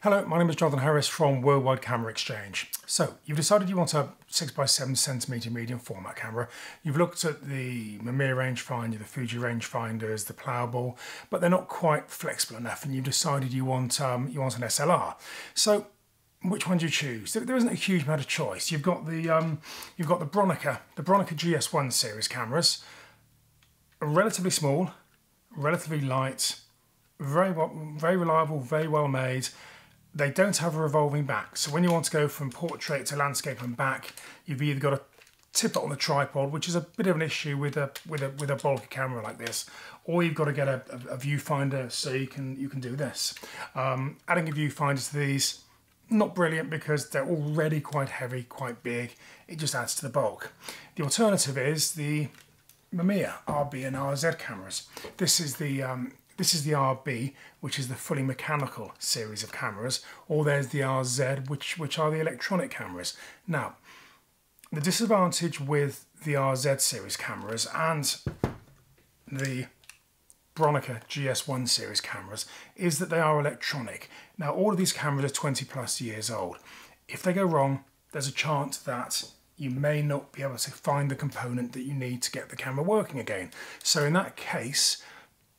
Hello, my name is Jonathan Harris from Worldwide Camera Exchange. So, you've decided you want a 6x7cm medium format camera. You've looked at the Mamiya rangefinder, the Fuji rangefinders, the plough ball, but they're not quite flexible enough, and you've decided you want an SLR. So, which one do you choose? There isn't a huge amount of choice. You've got the Bronica GS1 series cameras, relatively small, relatively light, very reliable, very well made. They don't have a revolving back, so when you want to go from portrait to landscape and back, you've either got to tip it on the tripod, which is a bit of an issue with a bulky camera like this, or you've got to get a viewfinder so you can do this. Adding a viewfinder to these, not brilliant because they're already quite heavy, quite big. It just adds to the bulk. The alternative is the Mamiya RB and RZ cameras. This is the RB, which is the fully mechanical series of cameras, or there's the RZ, which are the electronic cameras. Now, the disadvantage with the RZ series cameras and the Bronica GS1 series cameras is that they are electronic. Now, all of these cameras are 20+ years old. If they go wrong, there's a chance that you may not be able to find the component that you need to get the camera working again. So in that case,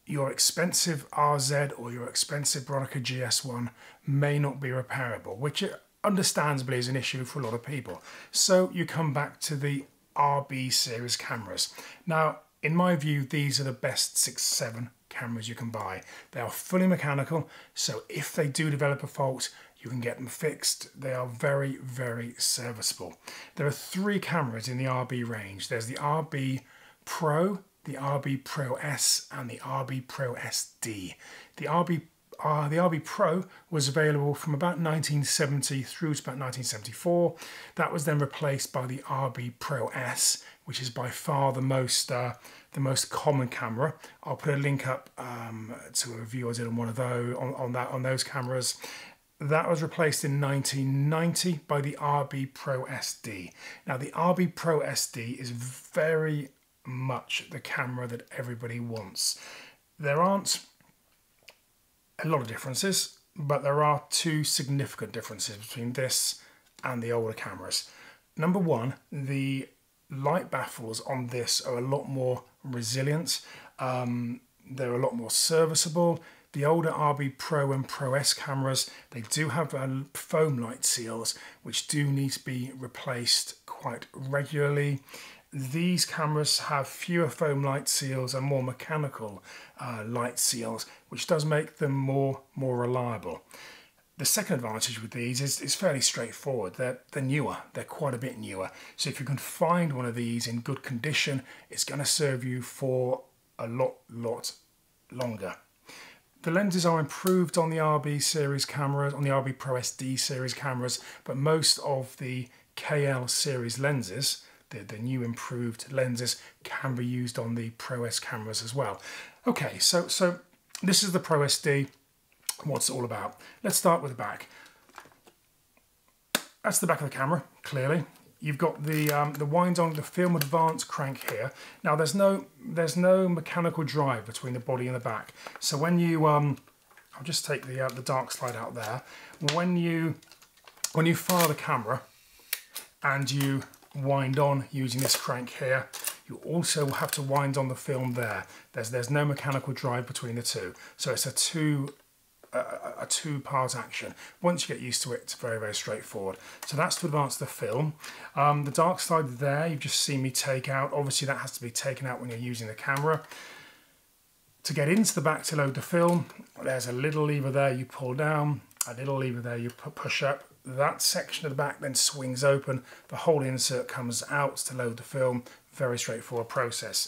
your expensive RZ or your expensive Bronica GS1 may not be repairable, which understandably is an issue for a lot of people. So you come back to the RB series cameras. Now, in my view, these are the best 6-7 cameras you can buy. They are fully mechanical, so if they do develop a fault, you can get them fixed. They are very, very serviceable. There are 3 cameras in the RB range. There's the RB Pro, the RB Pro S, and the RB Pro SD. The RB Pro was available from about 1970 through to about 1974. That was then replaced by the RB Pro S, which is by far the most common camera. I'll put a link up to a review I did on one of those on those cameras. That was replaced in 1990 by the RB Pro SD. Now, the RB Pro SD is very much the camera that everybody wants. There aren't a lot of differences, but there are 2 significant differences between this and the older cameras. Number one, the light baffles on this are a lot more resilient. They're a lot more serviceable. The older RB Pro and Pro S cameras, they do have foam light seals, which do need to be replaced quite regularly. These cameras have fewer foam light seals and more mechanical light seals, which does make them more reliable. The second advantage with these is fairly straightforward. They're newer, they're quite a bit newer. So if you can find one of these in good condition, it's going to serve you for a lot longer. The lenses are improved on the RB series cameras, on the RB Pro SD series cameras, but most of the KL series lenses, the new improved lenses, can be used on the Pro S cameras as well. Okay, so this is the Pro SD, what's it all about. Let's start with the back. That's the back of the camera, clearly. You've got the wind-on, the film advance crank here. Now there's no mechanical drive between the body and the back. So when you I'll just take the dark slide out there. When you fire the camera and you wind on using this crank here, you also have to wind on the film there. There's no mechanical drive between the two. So it's a two-part action. Once you get used to it, it's very, very straightforward. So that's to advance the film. The dark slide there, you've just seen me take out. Obviously that has to be taken out when you're using the camera. To get into the back to load the film, there's a little lever there you pull down, a little lever there you push up. That section of the back then swings open. The whole insert comes out to load the film. Very straightforward process.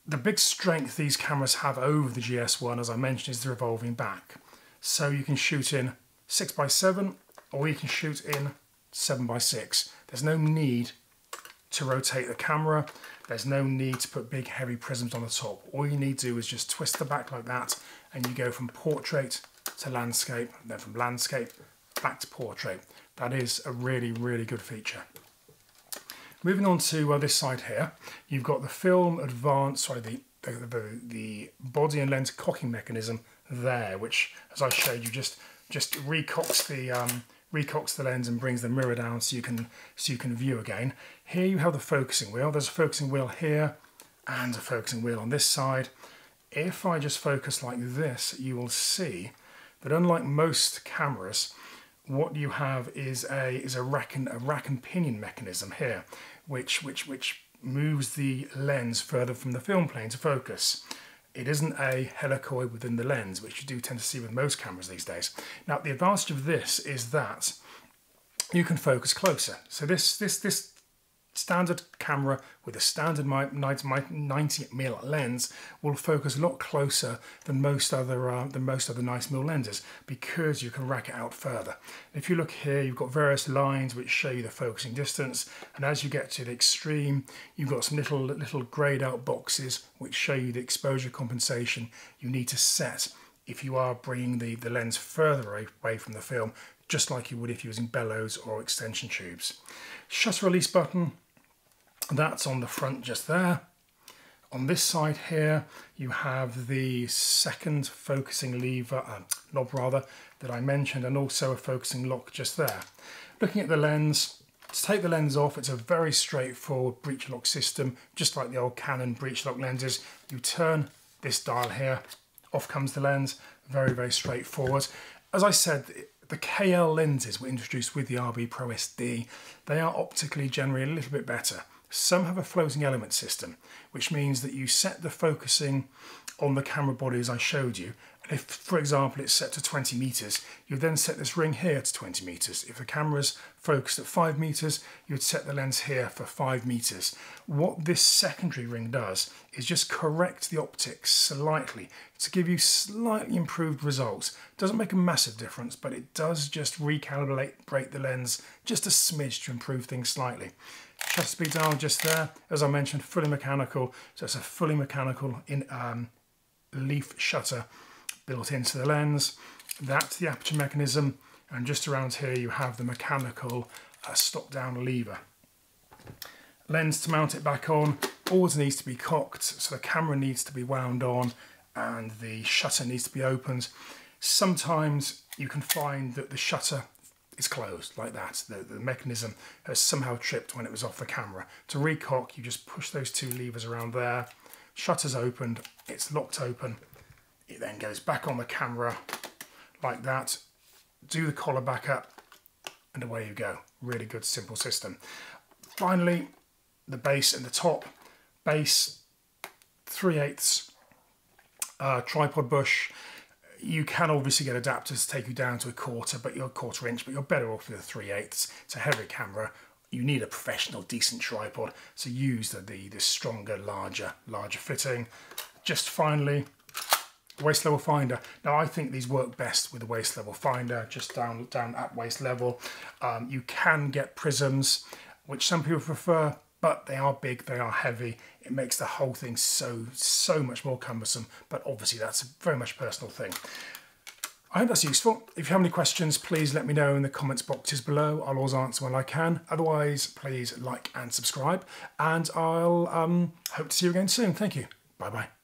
The big strength these cameras have over the GS1, as I mentioned, is the revolving back. So you can shoot in 6x7 or you can shoot in 7x6. There's no need to rotate the camera. There's no need to put big heavy prisms on the top. All you need to do is just twist the back like that and you go from portrait to landscape, then from landscape back to portrait. That is a really, really good feature. Moving on to this side here, you've got the film advance, sorry, the body and lens cocking mechanism there, which, as I showed you, just just recocks the lens and brings the mirror down so you can view again. Here you have the focusing wheel. There's a focusing wheel here and a focusing wheel on this side. If I just focus like this, you will see that unlike most cameras, what you have is a rack and pinion mechanism here, which moves the lens further from the film plane to focus. It isn't a helicoid within the lens, which you do tend to see with most cameras these days. Now, the advantage of this is that you can focus closer. So this standard camera with a standard 90mm lens will focus a lot closer than most other 90mm lenses, because you can rack it out further. If you look here, you've got various lines which show you the focusing distance, and as you get to the extreme, you've got some little grayed out boxes which show you the exposure compensation you need to set if you are bringing the lens further away from the film, just like you would if you're using bellows or extension tubes. Shutter release button, that's on the front just there. On this side here, you have the second focusing knob that I mentioned, and also a focusing lock just there. Looking at the lens, to take the lens off, it's a very straightforward breech lock system, just like the old Canon breech lock lenses. You turn this dial here, off comes the lens. Very, very straightforward. As I said, the KL lenses were introduced with the RB Pro SD. They are optically generally a little bit better. Some have a floating element system, which means that you set the focusing on the camera body as I showed you. And if, for example, it's set to 20 meters, you then set this ring here to 20 meters. If the camera's focused at 5 meters, you'd set the lens here for 5 meters. What this secondary ring does is just correct the optics slightly to give you slightly improved results. Doesn't make a massive difference, but it does just recalibrate the lens just a smidge to improve things slightly. Shutter speed dial just there, as I mentioned, fully mechanical. So it's a fully mechanical leaf shutter built into the lens. That's the aperture mechanism, and just around here you have the mechanical stop down lever. Lens to mount it back on always needs to be cocked, so the camera needs to be wound on and the shutter needs to be opened. Sometimes you can find that the shutter is closed like that. The mechanism has somehow tripped when it was off the camera. To recock, you just push those two levers around there, shutter's opened, it's locked open, it then goes back on the camera like that, do the collar back up, and away you go. Really good, simple system. Finally, the base and the top. Base, 3/8 tripod bush. You can obviously get adapters to take you down to a quarter, but you're 1/4 inch, but you're better off with a 3/8. It's a heavy camera. You need a professional, decent tripod, so use the stronger, larger fitting. Just finally, waist level finder. Now I think these work best with the waist level finder, just down at waist level. You can get prisms, which some people prefer, but they are big, they are heavy. It makes the whole thing so much more cumbersome, but obviously that's a very much personal thing. I hope that's useful. If you have any questions, please let me know in the comments boxes below. I'll always answer when I can. Otherwise, please like and subscribe, and I'll hope to see you again soon. Thank you. Bye-bye.